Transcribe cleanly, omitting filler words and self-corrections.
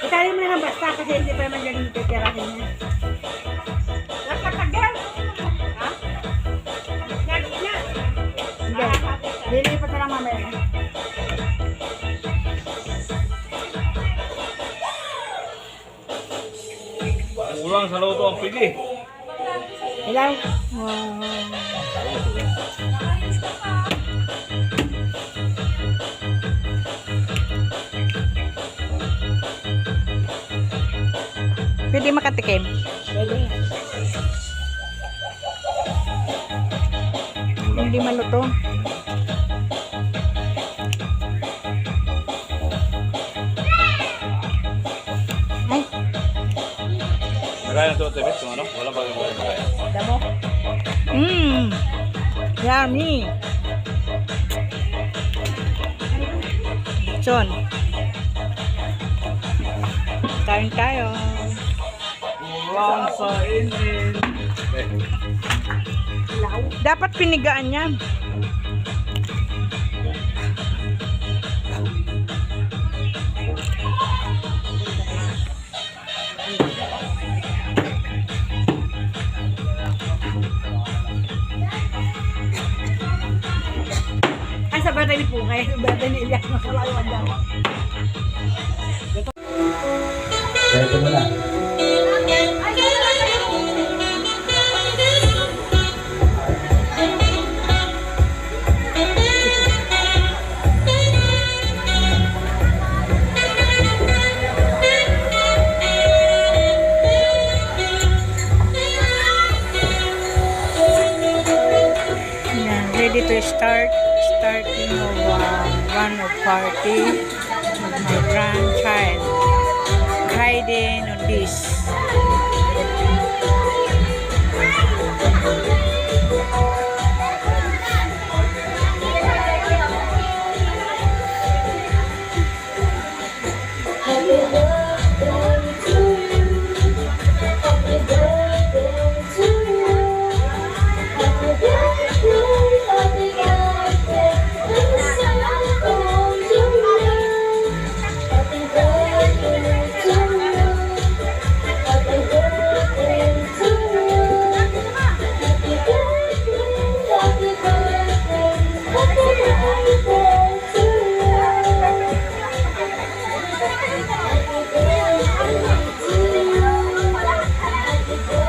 Itali mo na lang basta kasi hindi pa naman ganun titirahin niya. Nagpatagal! Ha? Hindi. Lilipat na lang mamaya. Ulang sa loto ang pili. Ilaw. Pwede makatikim. Pwede. Hindi maluto. Ay, Nagaya na ito, Tebet, kung ano? Wala pa rin nagaya. damo. Yummy. John. Kain tayo. Ulang sa inin. Dapat pinigaan yan. Ay, sa birthday ni Pungay. Sa birthday ni Ilyak. Nakalawan daw. Ito mo na. Yan, ready to start. Starting of one of party with my grandchild. Hiding on this.